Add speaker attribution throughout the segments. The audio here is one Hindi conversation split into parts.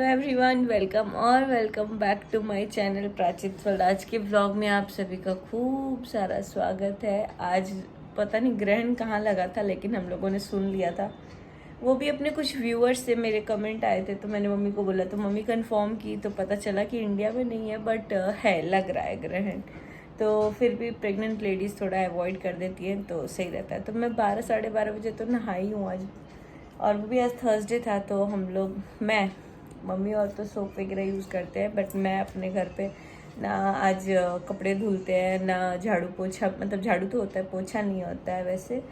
Speaker 1: Everyone welcome back to my channel Prachit world. आज के व्लॉग में आप सभी का खूब सारा स्वागत है। आज पता नहीं ग्रहण कहाँ लगा था, लेकिन हम लोगों ने सुन लिया था। वो भी अपने कुछ व्यूअर्स से मेरे कमेंट आए थे, तो मैंने मम्मी को बोला, तो मम्मी कंफर्म की तो पता चला कि इंडिया में नहीं है, बट है, लग रहा है ग्रहण। तो फिर भी प्रेग्नेंट लेडीज़ थोड़ा अवॉइड कर देती हैं तो सही रहता है। तो मैं 12 साढ़े 12 बजे तो नहाई हूँ आज, और वो भी आज थर्सडे था। तो हम लोग, मैं, मम्मी और तो सोप वगैरह यूज़ करते हैं, बट मैं अपने घर पे ना आज कपड़े धुलते हैं, ना झाड़ू पोछा, मतलब झाड़ू तो होता है, पोछा नहीं होता है वैसे,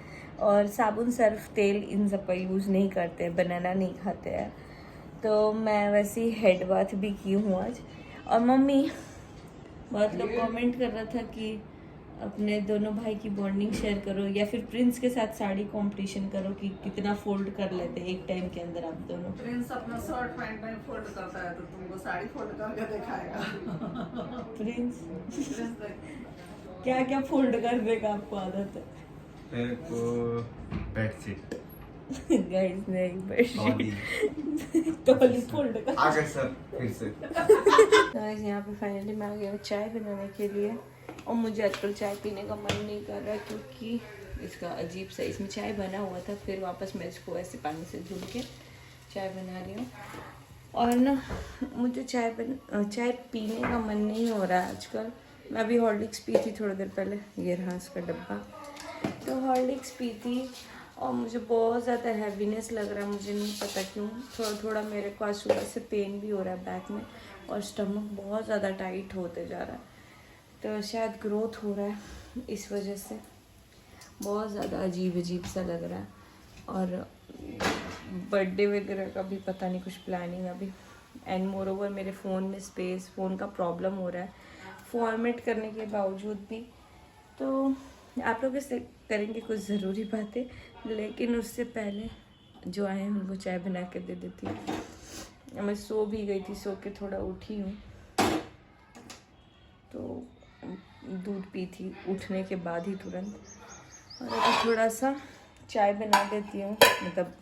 Speaker 1: और साबुन सर्फ तेल इन सब का यूज़ नहीं करते हैं, बनाना नहीं खाते हैं। तो मैं वैसे ही हेड बाथ भी की हूँ आज। और मम्मी, बहुत लोग कमेंट कर रहा था कि अपने दोनों भाई की बॉन्डिंग शेयर करो, या फिर प्रिंस के साथ साड़ी कंपटीशन करो कि कितना फोल्ड कर लेते एक टाइम के अंदर आप दोनों।
Speaker 2: प्रिंस अपना शर्ट पैंट में फोल्ड करता है तो तुमको साड़ी फोल्ड करके दिखाएगा।
Speaker 1: प्रिंस क्या क्या फोल्ड कर देगा, आपको आदत है?
Speaker 3: मेरे को बेडशीट
Speaker 1: गाइस नहीं, बेडशीट टॉली फोल्ड कर।
Speaker 3: आ गए सर फिर से।
Speaker 1: गाइस यहाँ पे फाइनली मैं आ गया चाय बनाने के लिए, और मुझे आजकल चाय पीने का मन नहीं कर रहा, क्योंकि इसका अजीब सा, इसमें चाय बना हुआ था, फिर वापस मैं इसको ऐसे पानी से धुल के चाय बना रही हूँ। और ना मुझे चाय पीने का मन नहीं हो रहा है आजकल। मैं अभी हॉर्लिक्स पी थी थोड़ी देर पहले, ये रहा इसका डब्बा, तो हॉर्लिक्स पी थी, और मुझे बहुत ज़्यादा हैवीनेस लग रहा है, मुझे नहीं पता क्यों। थोड़ा थोड़ा मेरे को आज सुबह से पेन भी हो रहा है बैक में, और स्टमक बहुत ज़्यादा टाइट होते जा रहा है, तो शायद ग्रोथ हो रहा है, इस वजह से बहुत ज़्यादा अजीब सा लग रहा है। और बर्थडे वगैरह का भी पता नहीं, कुछ प्लानिंग अभी। एंड मोर ओवर मेरे फ़ोन में स्पेस, फ़ोन का प्रॉब्लम हो रहा है फॉर्मेट करने के बावजूद भी। तो आप लोग इससे करेंगे कुछ ज़रूरी बातें, लेकिन उससे पहले जो आए हैं उनको चाय बना के दे देती हूँ। मैं सो भी गई थी, सो के थोड़ा उठी हूँ, तो दूध पी थी उठने के बाद ही तुरंत। और अभी थोड़ा सा चाय बना देती हूँ, मतलब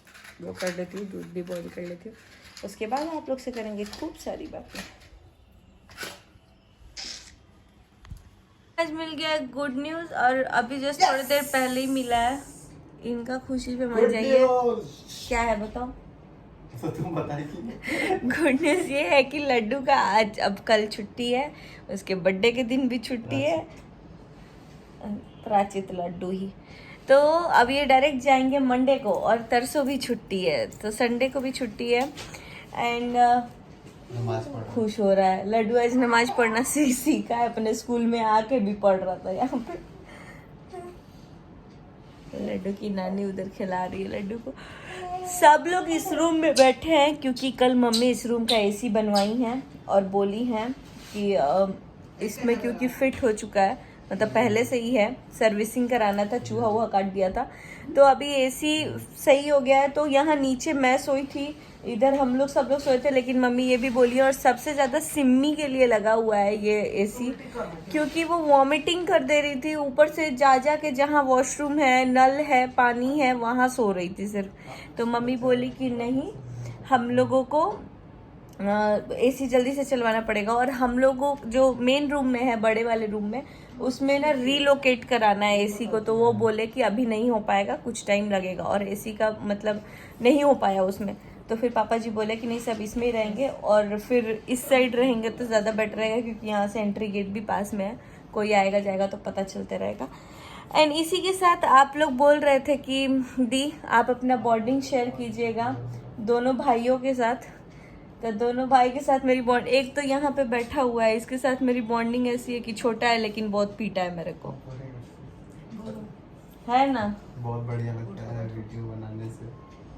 Speaker 1: वो कर देती हूँ, दूध भी बॉईल कर लेती हूँ, उसके बाद आप लोग से करेंगे खूब सारी बातें। आज मिल गया गुड न्यूज़, और अभी जस्ट थोड़ी देर पहले ही मिला है। इनका खुशी पे मर जाइए। क्या है बताओ?
Speaker 3: तो तुम बताइए।
Speaker 1: गुड न्यूज़ ये है कि लड्डू का आज, अब कल छुट्टी है, उसके बर्थडे के दिन भी छुट्टी है, प्राचित लड्डू ही। तो अब ये डायरेक्ट जाएंगे मंडे को, और तरसों भी छुट्टी है, तो संडे को भी छुट्टी है। एंड खुश हो रहा है लड्डू, आज नमाज पढ़ना सीखा है, अपने स्कूल में आके भी पढ़ रहा था यहाँ पे। लड्डू की नानी उधर खिला रही है लड्डू को। सब लोग इस रूम में बैठे हैं, क्योंकि कल मम्मी इस रूम का एसी बनवाई हैं, और बोली हैं कि इसमें क्योंकि फिट हो चुका है, मतलब पहले से ही है, सर्विसिंग कराना था, चूहा वूहा काट दिया था, तो अभी एसी सही हो गया है। तो यहाँ नीचे मैं सोई थी, इधर हम लोग सब लोग सोए थे, लेकिन मम्मी ये भी बोली, और सबसे ज़्यादा सिम्मी के लिए लगा हुआ है ये एसी, क्योंकि वो वॉमिटिंग कर दे रही थी ऊपर से, जा के जहाँ वॉशरूम है, नल है, पानी है, वहाँ सो रही थी सिर्फ। तो मम्मी बोली कि नहीं, हम लोगों को एसी जल्दी से चलवाना पड़ेगा, और हम लोगों जो मेन रूम में है, बड़े वाले रूम में, उसमें ना रीलोकेट कराना है एसी को। तो वो बोले कि अभी नहीं हो पाएगा, कुछ टाइम लगेगा, और एसी का मतलब नहीं हो पाया उसमें। तो फिर पापा जी बोले कि नहीं, सब इसमें ही रहेंगे, और फिर इस साइड रहेंगे तो ज़्यादा बेटर रहेगा, क्योंकि यहाँ से एंट्री गेट भी पास में है, कोई आएगा जाएगा तो पता चलते रहेगा। एंड इसी के साथ आप लोग बोल रहे थे कि दी आप अपना बॉन्डिंग शेयर कीजिएगा दोनों भाइयों के साथ। तो दोनों भाई के साथ मेरी बॉन्ड, एक तो यहाँ पे बैठा हुआ है, इसके साथ मेरी बॉन्डिंग ऐसी है कि छोटा है लेकिन बहुत पीटा है मेरे को, है ना?
Speaker 3: बहुत बढ़िया लगता है वीडियो बनाने से।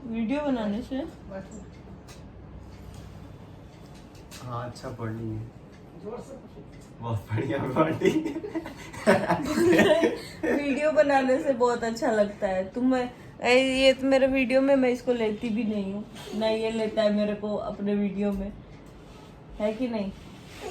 Speaker 1: वीडियो बनाने से
Speaker 3: हाँ, अच्छा बॉन्डिंग है, बहुत बढ़िया बॉन्डिंग।
Speaker 1: वीडियो बनाने से बहुत अच्छा लगता है। ये तो मेरे वीडियो में मैं इसको लेती भी नहीं हूँ, ना ये लेता है मेरे को अपने वीडियो में, है कि नहीं?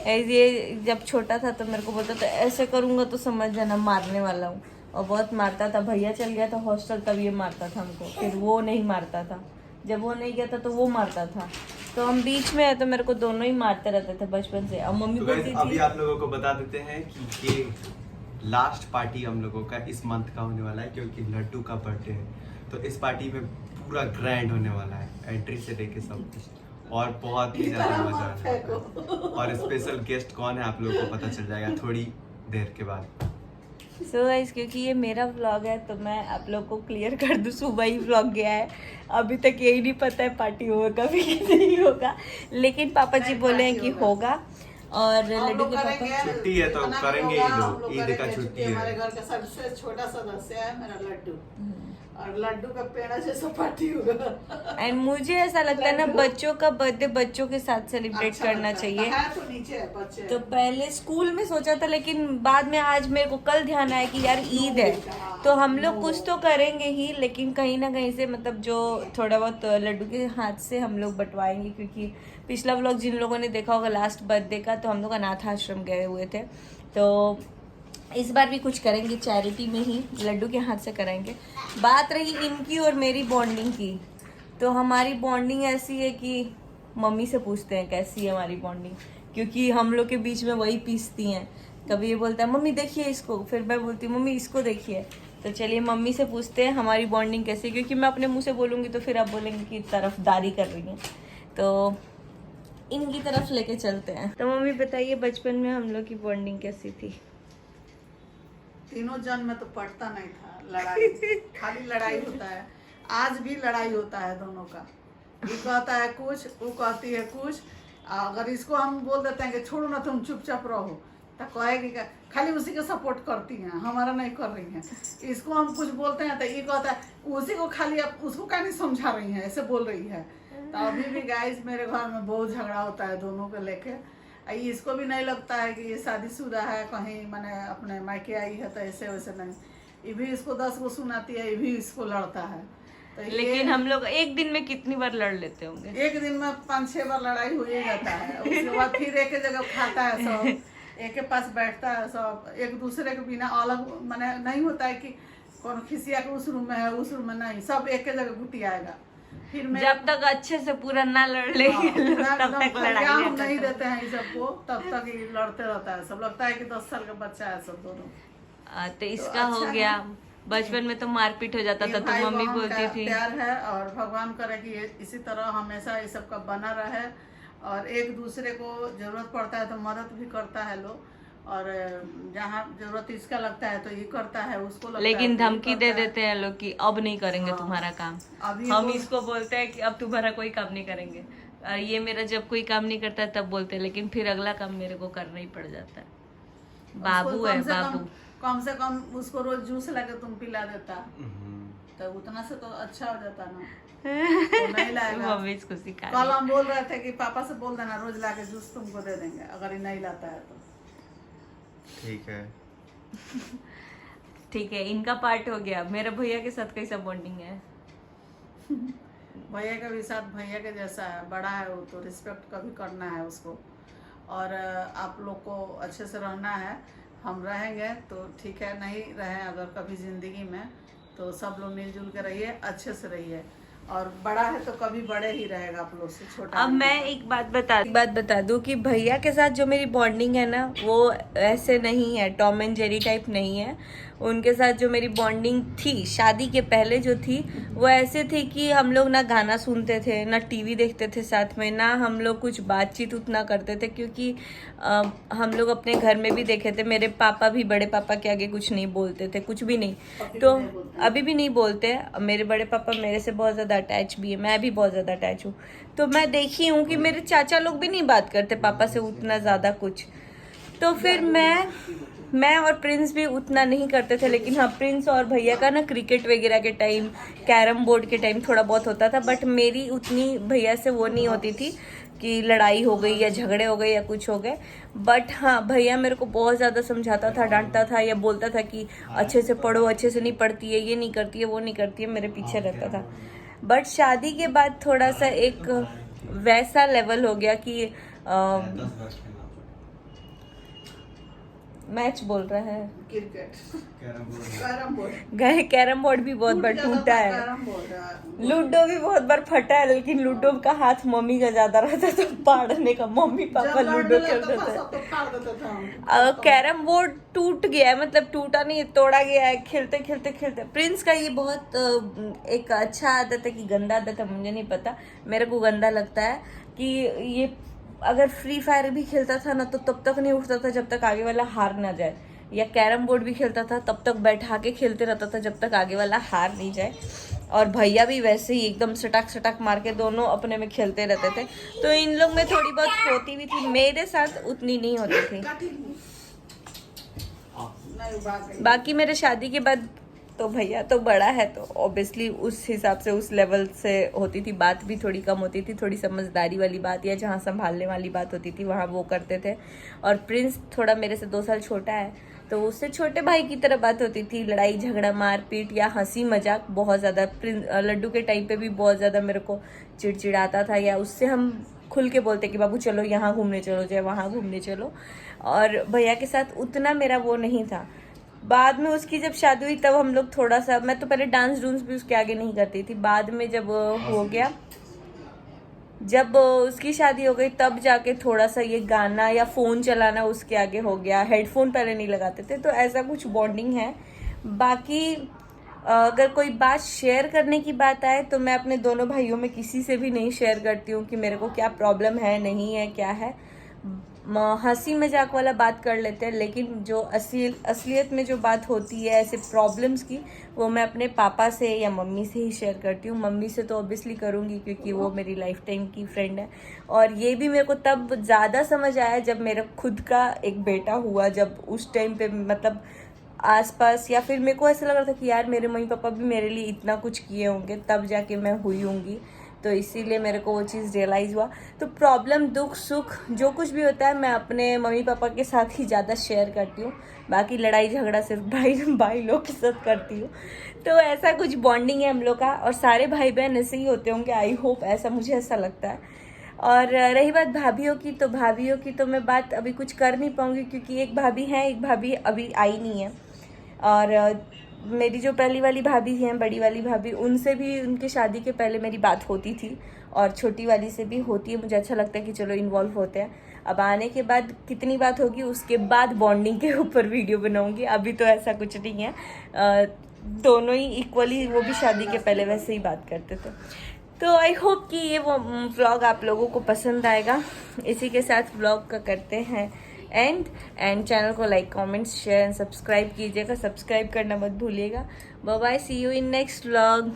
Speaker 1: ये जब छोटा था तो मेरे को बोलता था ऐसे करूँगा तो समझ जाना मारने वाला हूँ, और बहुत मारता था। भैया चल गया था हॉस्टल, तब ये मारता था हमको, फिर वो नहीं मारता था, जब वो नहीं गया था तो वो मारता था। तो हम बीच में है तो मेरे को दोनों ही मारते रहते थे बचपन से। अब मम्मी
Speaker 3: तो guys,
Speaker 1: बोलती
Speaker 3: अभी
Speaker 1: थी
Speaker 3: आप लोगों को बता देते हैं कि ये लास्ट पार्टी हम लोगों का इस मंथ का होने वाला है, क्योंकि लड्डू का बर्थडे है। तो इस पार्टी में पूरा ग्रैंड होने वाला है, एंट्री से लेके सब कुछ, और बहुत ही ज्यादा मजा आने वाला है। और स्पेशल गेस्ट कौन है आप लोगों को पता चल जाएगा थोड़ी देर के बाद।
Speaker 1: सो गाइस, क्योंकि ये मेरा व्लॉग है तो मैं आप लोग को क्लियर कर दूं, सुबह ही व्लॉग गया है, अभी तक यही नहीं पता है पार्टी होगा भी कि नहीं होगा, लेकिन पापा जी बोले हैं कि होगा। और लड्डू के पापा
Speaker 3: छुट्टी है तो करेंगे ही लोग, ईद का छुट्टी है।
Speaker 2: हमारे घर का सबसे छोटा सदस्य है मेरा लड्डू, और लड्डू का पेड़ा जैसा पार्टी होगा।
Speaker 1: एंड मुझे ऐसा लगता है ना, बच्चों का बर्थडे बच्चों के साथ सेलिब्रेट
Speaker 2: अच्छा
Speaker 1: करना
Speaker 2: लगता है।
Speaker 1: चाहिए।
Speaker 2: है तो नीचे है बच्चे।
Speaker 1: तो पहले स्कूल में सोचा था, लेकिन बाद में आज मेरे को कल ध्यान आया कि यार ईद है तो हम लोग कुछ तो करेंगे ही, लेकिन कहीं ना कहीं से मतलब जो थोड़ा बहुत लड्डू के हाथ से हम लोग बंटवाएंगे। क्योंकि पिछला व्लॉग जिन लोगों ने देखा होगा लास्ट बर्थडे का, तो हम लोग अनाथ आश्रम गए हुए थे, तो इस बार भी कुछ करेंगे चैरिटी में ही, लड्डू के हाथ से करेंगे। बात रही इनकी और मेरी बॉन्डिंग की, तो हमारी बॉन्डिंग ऐसी है कि मम्मी से पूछते हैं कैसी है हमारी बॉन्डिंग, क्योंकि हम लोग के बीच में वही पीसती हैं। कभी ये बोलता है मम्मी देखिए इसको, फिर मैं बोलती हूँ मम्मी इसको देखिए। तो चलिए मम्मी से पूछते हैं हमारी बॉन्डिंग कैसी है, क्योंकि मैं अपने मुंह से बोलूँगी तो फिर आप बोलेंगे कि तरफदारी कर रही हैं, तो इनकी तरफ लेके चलते हैं। तो मम्मी बताइए बचपन में हम लोग की बॉन्डिंग कैसी थी?
Speaker 2: तीनों जन में तो पड़ता नहीं था, लड़ाई खाली लड़ाई होता है। आज भी लड़ाई होता है दोनों का, ये कहता है कुछ, वो कहती है कुछ। अगर इसको हम बोल देते हैं कि छोड़ो ना तुम चुपचाप रहो, तो कहेगी कि खाली उसी को सपोर्ट करती हैं, हमारा नहीं कर रही हैं। इसको हम कुछ बोलते हैं तो ये कहता है उसी को खाली, आप उसको क्या नहीं समझा रही हैं, ऐसे बोल रही है। तो अभी भी गाइस मेरे घर में बहुत झगड़ा होता है दोनों को लेके। इसको भी नहीं लगता है कि ये शादीशुदा है, कहीं मैंने अपने मायके आई है तो ऐसे वैसे नहीं। ये भी इसको 10 को सुनाती है, ये भी इसको लड़ता है। तो
Speaker 1: लेकिन हम लोग एक दिन में कितनी बार लड़ लेते होंगे?
Speaker 2: एक दिन में 5-6 बार लड़ाई हो ही जाता है। उसके बाद फिर एक जगह खाता है सब, एक के पास बैठता है सब, एक दूसरे के बिना अलग माने नहीं होता है कि कौन खिसिया के उस रूम में है उस रूम में नहीं, सब एक जगह घुटी आएगा। फिर
Speaker 1: जब तक अच्छे से पूरा ना लड़ लेंगे तब तक लड़ाई
Speaker 2: हम नहीं देते हैं ये सबको, तब तक ये लड़ते रहता है। सब लगता है कि 10 साल का बच्चा है सब दोनों।
Speaker 1: तो इसका हो गया। बचपन में तो मारपीट हो जाता था, तो मम्मी बोलती थी
Speaker 2: प्यार है, और भगवान करे कि इसी तरह हमेशा ये सब का बना रहे, और एक दूसरे को जरूरत पड़ता है तो मदद भी करता है लोग, और जहाँ जरूरत इसका लगता है तो ये करता है, उसको लगता
Speaker 1: लेकिन
Speaker 2: है
Speaker 1: धमकी दे देते हैं लोग कि अब नहीं करेंगे तुम्हारा काम। हम इसको बोलते हैं कि अब तुम्हारा कोई काम नहीं करेंगे, और ये मेरा जब कोई काम नहीं करता है तब बोलते हैं, लेकिन फिर अगला काम मेरे को करना ही पड़ जाता है। बाबू है बाबू।
Speaker 2: कम से कम उसको रोज जूस लाके तुम पिला देता, तो उतना से तो अच्छा हो जाता ना। तो नहीं लाएगा।
Speaker 1: मम्मी इसको सिखा
Speaker 2: कल हम बोल रहे थे कि पापा से बोल देना रोज लाके जूस तुमको दे देंगे, अगर ये नहीं लाता है तो।
Speaker 3: ठीक है
Speaker 1: ठीक है, इनका पार्ट हो गया। मेरे भैया के साथ कैसा बॉन्डिंग है?
Speaker 2: भैया का भी साथ भैया के जैसा है, बड़ा है वो, तो रिस्पेक्ट कभी करना है उसको, और आप लोग को अच्छे से रहना है। हम रहेंगे तो ठीक है, नहीं रहे अगर कभी ज़िंदगी में तो सब लोग मिलजुल के रहिए, अच्छे से रहिए, और बड़ा है तो कभी बड़े ही रहेगा आप लोग से, छोटा।
Speaker 1: अब मैं एक बात बता दूं कि भैया के साथ जो मेरी बॉन्डिंग है ना, वो ऐसे नहीं है, टॉम एंड जेरी टाइप नहीं है। उनके साथ जो मेरी बॉन्डिंग थी शादी के पहले जो थी, वो ऐसे थी कि हम लोग ना गाना सुनते थे, ना टीवी देखते थे साथ में, ना हम लोग कुछ बातचीत उतना करते थे, क्योंकि हम लोग अपने घर में भी देखे थे, मेरे पापा भी बड़े पापा के आगे कुछ नहीं बोलते थे, कुछ भी नहीं। तो अभी भी नहीं बोलते। मेरे बड़े पापा मेरे से बहुत ज़्यादा अटैच भी है, मैं भी बहुत ज़्यादा अटैच हूँ। तो मैं देखी हूँ कि मेरे चाचा लोग भी नहीं बात करते पापा से उतना ज़्यादा कुछ। तो फिर मैं और प्रिंस भी उतना नहीं करते थे, लेकिन हाँ प्रिंस और भैया का ना क्रिकेट वगैरह के टाइम, कैरम बोर्ड के टाइम थोड़ा बहुत होता था, बट मेरी उतनी भैया से वो नहीं होती थी कि लड़ाई हो गई या झगड़े हो गए या कुछ हो गए। बट हाँ भैया मेरे को बहुत ज़्यादा समझाता था, डांटता था, या बोलता था कि अच्छे से पढ़ो, अच्छे से नहीं पढ़ती है, ये नहीं करती है, वो नहीं करती है, मेरे पीछे रहता था। बट शादी के बाद थोड़ा सा एक वैसा लेवल हो गया कि मैच बोल रहा है,
Speaker 2: cricket,
Speaker 3: carrom board.
Speaker 2: Carrom board
Speaker 1: गए कैरम बोर्ड भी बहुत बार टूटा है,
Speaker 2: कैरम बोर्ड
Speaker 1: लूडो भी बहुत बार फटा है, लेकिन लूडो का हाथ मम्मी का ज्यादा रहता था पाड़ने का, मम्मी पापा लूडो खेलते थे।
Speaker 2: तो फाड़ देते थे हम।
Speaker 1: कैरम बोर्ड टूट गया है, मतलब टूटा नहीं तोड़ा गया है, खेलते खेलते खेलते। प्रिंस का ये बहुत एक अच्छा आदत है कि गंदा आदत है मुझे नहीं पता, मेरे को गंदा लगता है कि ये अगर फ्री फायर भी खेलता था ना तो तब तक नहीं उठता था जब तक आगे वाला हार ना जाए, या कैरम बोर्ड भी खेलता था तब तक बैठा के खेलते रहता था जब तक आगे वाला हार नहीं जाए। और भैया भी वैसे ही एकदम सटाक सटाक मार के दोनों अपने में खेलते रहते थे, तो इन लोग में थोड़ी बहुत होती भी थी, मेरे साथ उतनी नहीं होती थी।
Speaker 2: नहीं बात है।
Speaker 1: बाकी मेरे शादी के बाद तो भैया तो बड़ा है तो ऑब्वियसली उस हिसाब से उस लेवल से होती थी, बात भी थोड़ी कम होती थी, थोड़ी समझदारी वाली बात या जहाँ संभालने वाली बात होती थी वहाँ वो करते थे। और प्रिंस थोड़ा मेरे से 2 साल छोटा है तो उससे छोटे भाई की तरह बात होती थी, लड़ाई झगड़ा मारपीट या हंसी मजाक बहुत ज़्यादा। लड्डू के टाइम पे भी बहुत ज़्यादा मेरे को चिड़चिड़ाता था, या उससे हम खुल के बोलते कि बाबू चलो यहाँ घूमने चलो, चाहे वहाँ घूमने चलो। और भैया के साथ उतना मेरा वो नहीं था। बाद में उसकी जब शादी हुई तब हम लोग थोड़ा सा, मैं तो पहले डांस डूंस भी उसके आगे नहीं करती थी, बाद में जब हो गया, जब उसकी शादी हो गई तब जाके थोड़ा सा ये गाना या फ़ोन चलाना उसके आगे हो गया, हेडफोन पहले नहीं लगाते थे, तो ऐसा कुछ बॉन्डिंग है। बाकी अगर कोई बात शेयर करने की बात आए तो मैं अपने दोनों भाइयों में किसी से भी नहीं शेयर करती हूँ कि मेरे को क्या प्रॉब्लम है, नहीं है, क्या है। हंसी मजाक वाला बात कर लेते हैं, लेकिन जो असलियत में जो बात होती है ऐसे प्रॉब्लम्स की, वो मैं अपने पापा से या मम्मी से ही शेयर करती हूँ। मम्मी से तो ऑब्वियसली करूँगी क्योंकि वो मेरी लाइफ टाइम की फ्रेंड है। और ये भी मेरे को तब ज़्यादा समझ आया जब मेरा खुद का एक बेटा हुआ, जब उस टाइम पे मतलब आसपास, या फिर मेरे को ऐसा लग रहा था कि यार मेरे मम्मी पापा भी मेरे लिए इतना कुछ किए होंगे तब जाके मैं हुई होंगी, तो इसीलिए मेरे को वो चीज़ रियलाइज़ हुआ। तो प्रॉब्लम, दुख सुख जो कुछ भी होता है मैं अपने मम्मी पापा के साथ ही ज़्यादा शेयर करती हूँ, बाकी लड़ाई झगड़ा सिर्फ भाई लोग के साथ करती हूँ। तो ऐसा कुछ बॉन्डिंग है हम लोग का, और सारे भाई बहन ऐसे ही होते होंगे, आई होप, ऐसा मुझे ऐसा लगता है। और रही बात भाभीयों की, तो भाभीयों की तो मैं बात अभी कुछ कर नहीं पाऊँगी क्योंकि एक भाभी हैं, एक भाभी अभी आई नहीं है। और मेरी जो पहली वाली भाभी हैं, बड़ी वाली भाभी, उनसे भी उनके शादी के पहले मेरी बात होती थी, और छोटी वाली से भी होती है। मुझे अच्छा लगता है कि चलो इन्वॉल्व होते हैं। अब आने के बाद कितनी बात होगी उसके बाद बॉन्डिंग के ऊपर वीडियो बनाऊंगी, अभी तो ऐसा कुछ नहीं है। दोनों ही इक्वली, वो भी शादी के पहले वैसे ही बात करते थे। तो आई होप कि ये वो व्लॉग आप लोगों को पसंद आएगा। इसी के साथ व्लॉग का करते हैं एंड चैनल को like, comment, share and subscribe कीजिएगा। सब्सक्राइब करना मत भूलिएगा। Bye bye, see you in next vlog.